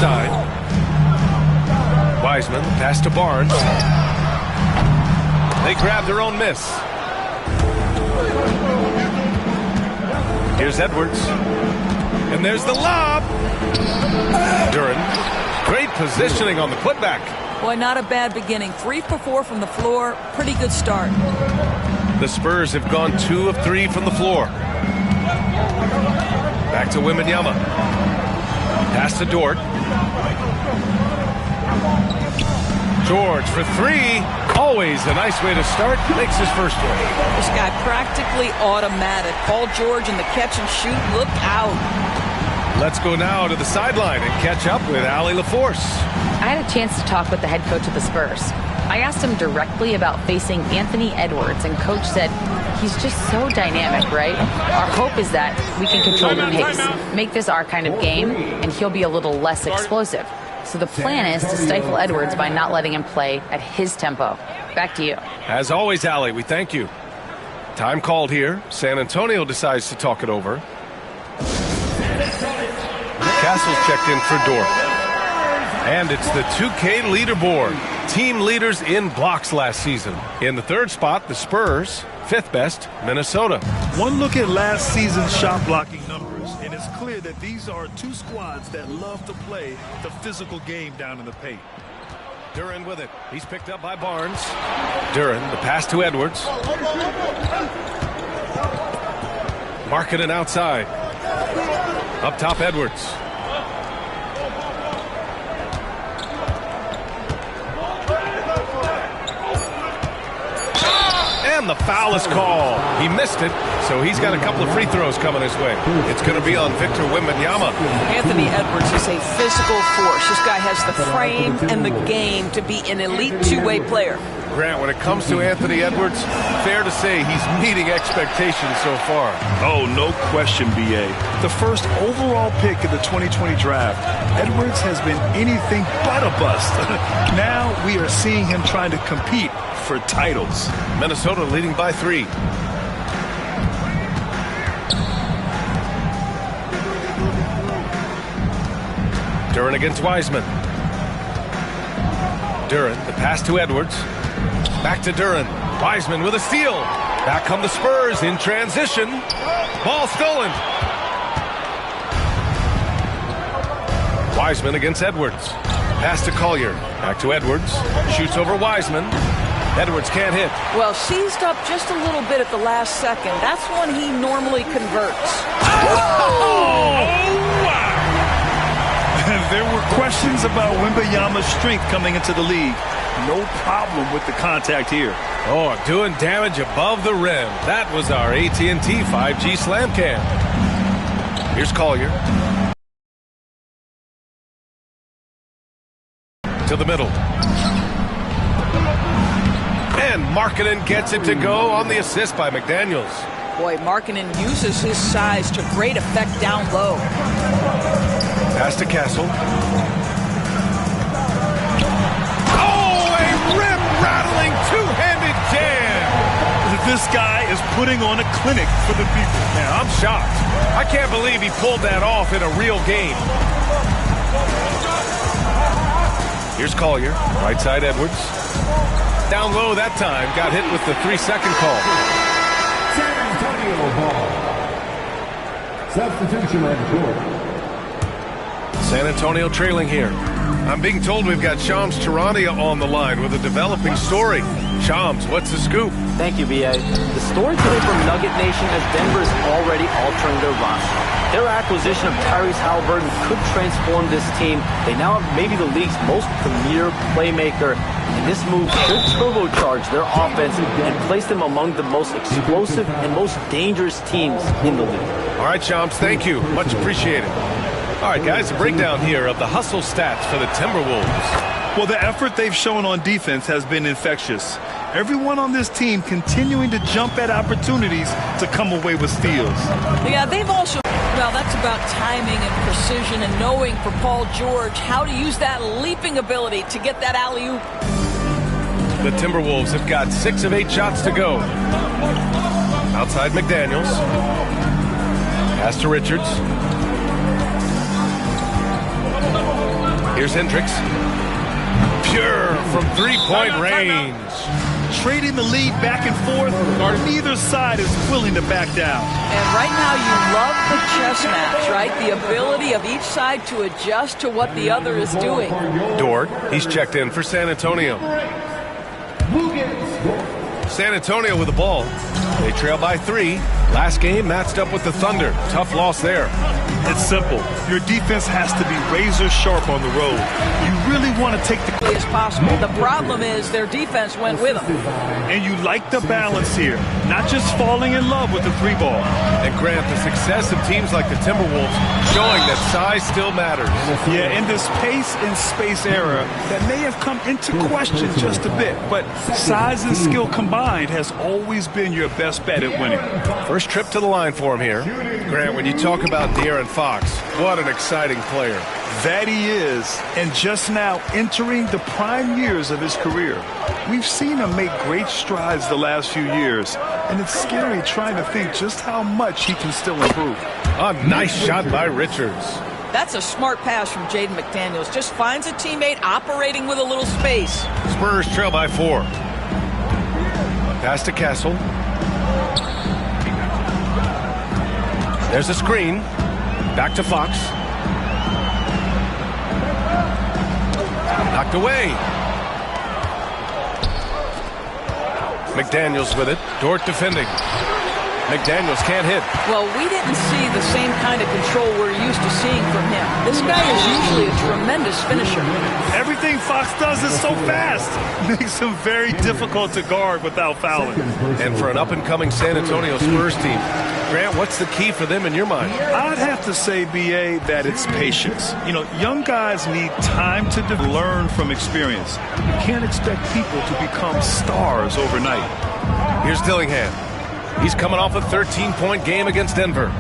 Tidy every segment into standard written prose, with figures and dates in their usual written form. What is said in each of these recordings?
side. Wiseman, pass to Barnes. They grab their own miss. Here's Edwards. And there's the lob. Duren. Great positioning on the putback. Boy, not a bad beginning. 3 for 4 from the floor. Pretty good start. The Spurs have gone 2 of 3 from the floor. Back to Wembanyama. Pass to Dort. George for 3. Always a nice way to start. Makes his first one. This guy practically automatic. Paul George in the catch and shoot. Look out. Let's go now to the sideline and catch up with Allie LaForce. I had a chance to talk with the head coach of the Spurs. I asked him directly about facing Anthony Edwards, and coach said he's just so dynamic, right? Our hope is that we can control the pace, make this our kind of game, and he'll be a little less explosive. So the plan is to stifle Edwards by not letting him play at his tempo. Back to you. As always, Allie, we thank you. Time called here. San Antonio decides to talk it over. Castle's checked in for Dort. And it's the 2K leaderboard. Team leaders in blocks last season. In the third spot, the Spurs. 5th best, Minnesota. One look at last season's shot blocking numbers, and it's clear that these are two squads that love to play the physical game down in the paint. Duren with it. He's picked up by Barnes. Duren, the pass to Edwards. Marking it outside. Up top, Edwards. And the foul is called. He missed it, so he's got a couple of free throws coming his way. It's going to be on Victor Wembanyama. Anthony Edwards is a physical force. This guy has the frame and the game to be an elite two-way player. Grant, when it comes to Anthony Edwards, fair to say he's meeting expectations so far. Oh, no question, B.A. The first overall pick of the 2020 draft, Edwards has been anything but a bust. Now we are seeing him trying to compete for titles. Minnesota leading by 3. Duren against Wiseman. Duren, the pass to Edwards. Back to Duren. Wiseman with a steal. Back come the Spurs in transition. Ball stolen. Wiseman against Edwards. Pass to Collier. Back to Edwards. Shoots over Wiseman. Edwards can't hit. Well, seized up just a little bit at the last second. That's when he normally converts. Oh, wow. There were questions about Wembanyama's strength coming into the league. No problem with the contact here. Oh, doing damage above the rim. That was our AT&T 5G slam cam. Here's Collier. To the middle. And Markkanen gets it to go on the assist by McDaniels. Boy, Markkanen uses his size to great effect down low. Pass to Castle. Oh, a rim-rattling two-handed jam. This guy is putting on a clinic for the people. Yeah, I'm shocked. I can't believe he pulled that off in a real game. Here's Collier. Right side, Edwards. Down low that time. Got hit with the 3-second call. San Antonio ball. Substitution on the court. San Antonio trailing here. I'm being told we've got Shams Charania on the line with a developing story. Shams, what's the scoop? Thank you, B.A. The story today from Nugget Nation is Denver is already altering their roster. Their acquisition of Tyrese Halliburton could transform this team. They now have maybe the league's most premier playmaker, and this move should turbocharge their offense and place them among the most explosive and most dangerous teams in the league. All right, Shams, thank you. Much appreciated. All right, guys, a breakdown here of the hustle stats for the Timberwolves. Well, the effort they've shown on defense has been infectious. Everyone on this team continuing to jump at opportunities to come away with steals. Yeah, they've also, well, that's about timing and precision and knowing for Paul George how to use that leaping ability to get that alley-oop. The Timberwolves have got 6 of 8 shots to go. Outside McDaniels. Pass to Richards. Here's Hendricks. Pure from three-point range. Trading the lead back and forth, neither side is willing to back down. And right now you love the chess match, right? The ability of each side to adjust to what the other is doing. Dort, he's checked in for San Antonio. San Antonio with the ball. They trail by 3. Last game matched up with the Thunder. Tough loss there. It's simple. Your defense has to be razor sharp on the road. You really want to take the As possible. The problem is their defense went with them. And you like the balance here, not just falling in love with the 3-ball. And Grant, the success of teams like the Timberwolves showing that size still matters. Yeah, in this pace and space era, that may have come into question just a bit, but size and skill combined has always been your best bet at winning. First trip to the line for him here. Grant, when you talk about De'Aaron Fox, what an exciting player. That he is, and just now entering the prime years of his career. We've seen him make great strides the last few years, and it's scary trying to think just how much he can still improve. A nice shot by Richards. That's a smart pass from Jaden McDaniels. Just finds a teammate operating with a little space. Spurs trail by 4. Pass to Castle. There's a screen. Back to Fox. Knocked away. McDaniels with it. Dort defending. McDaniels can't hit. Well, we didn't see the same kind of control we're used to seeing from him. This guy is usually a tremendous finisher. Everything Fox does is so fast. Makes him very difficult to guard without fouling. And for an up-and-coming San Antonio Spurs team, Grant, what's the key for them in your mind? I'd have to say, B.A., that it's patience. You know, young guys need time to learn from experience. You can't expect people to become stars overnight. Here's Dillingham. He's coming off a 13-point game against Denver.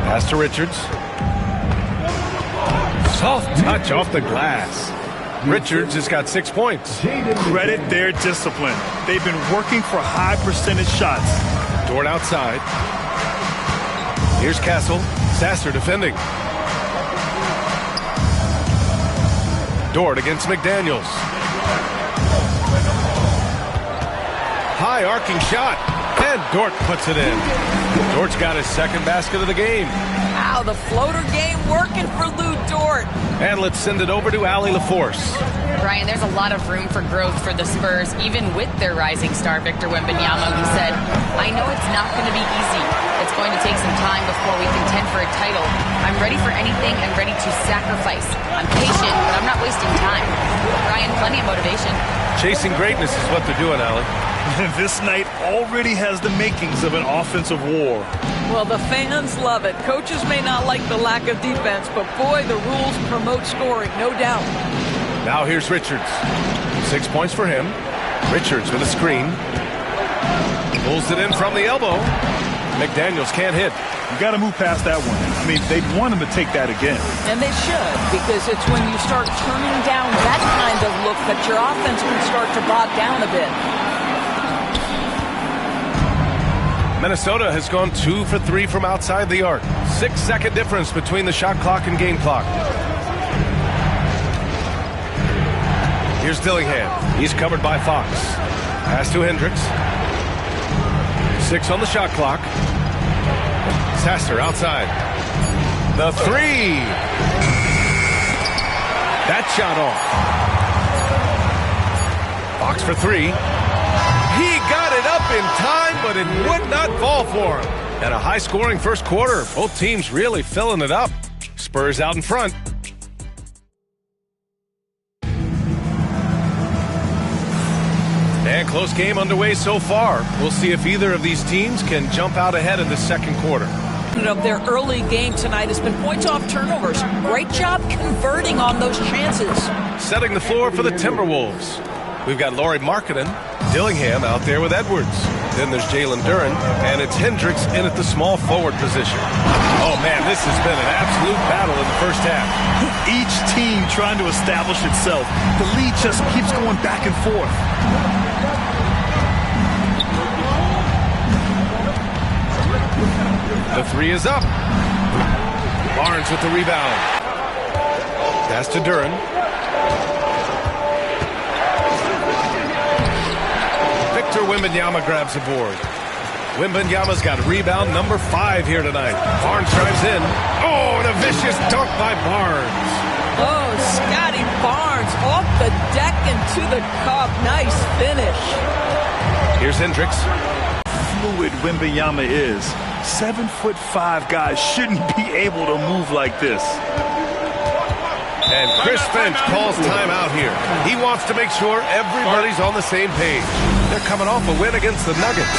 Pass to Richards. Soft touch off the glass. Richards has got 6 points. Credit their discipline. They've been working for high percentage shots. Dort outside. Here's Castle. Sasser defending. Dort against McDaniels. High arcing shot. And Dort puts it in. Dort's got his second basket of the game. Wow, the floater game working for Lou Dort. And let's send it over to Allie LaForce. Brian, there's a lot of room for growth for the Spurs, even with their rising star, Victor Wembanyama, who said, I know it's not going to be easy. It's going to take some time before we contend for a title. I'm ready for anything and ready to sacrifice. I'm patient, but I'm not wasting time. Brian, plenty of motivation. Chasing greatness is what they're doing, Allie. This night already has the makings of an offensive war. Well, the fans love it. Coaches may not like the lack of defense, but boy, the rules promote scoring, no doubt. Now here's Richards. 6 points for him. Richards with a screen. Pulls it in from the elbow. McDaniels can't hit. You got to move past that one. I mean, they'd want him to take that again. And they should, because it's when you start turning down that kind of look that your offense can start to bog down a bit. Minnesota has gone 2 for 3 from outside the arc. 6-second difference between the shot clock and game clock. Here's Dillingham. He's covered by Fox. Pass to Hendricks. 6 on the shot clock. Sasser outside. The 3. That shot off. Fox for 3. He got it up in time, but it would not fall for him. And a high-scoring first quarter. Both teams really filling it up. Spurs out in front. And close game underway so far. We'll see if either of these teams can jump out ahead in the second quarter. Of their early game tonight has been points off turnovers. Great job converting on those chances. Setting the floor for the Timberwolves. We've got Lauri Markkanen, Dillingham out there with Edwards. Then there's Jalen Duren, and it's Hendricks in at the small forward position. Oh, man, this has been an absolute battle in the first half. Each team trying to establish itself. The lead just keeps going back and forth. The 3 is up. Barnes with the rebound. Pass to Duren. Victor Wembanyama grabs the board. Wembanyama's got rebound number 5 here tonight. Barnes drives in. Oh, and a vicious dunk by Barnes. Oh, Scotty Barnes off the deck and to the cup. Nice finish. Here's Hendricks. Fluid Wembanyama is. 7'5" guys shouldn't be able to move like this. And Chris Finch calls timeout here. He wants to make sure everybody's on the same page. They're coming off a win against the Nuggets.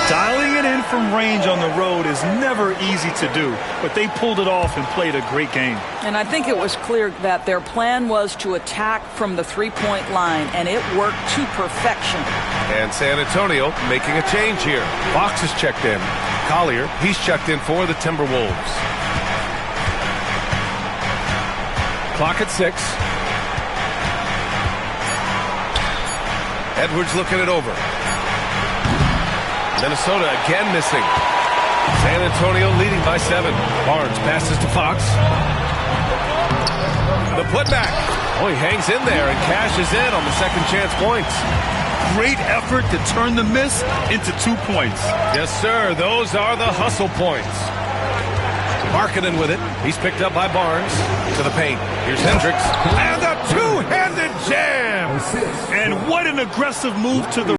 Dialing it in from range on the road is never easy to do, but they pulled it off and played a great game. And I think it was clear that their plan was to attack from the three-point line, and it worked to perfection. And San Antonio making a change here. Fox is checked in. Collier, he's checked in for the Timberwolves. Clock at 6. Edwards looking it over. Minnesota again missing. San Antonio leading by 7. Barnes passes to Fox. The putback. Oh, he hangs in there and cashes in on the second chance points. Great effort to turn the miss into 2 points. Yes, sir. Those are the hustle points. Markkanen with it. He's picked up by Barnes. To the paint. Here's Hendricks. And a two-handed jam. And what an aggressive move to the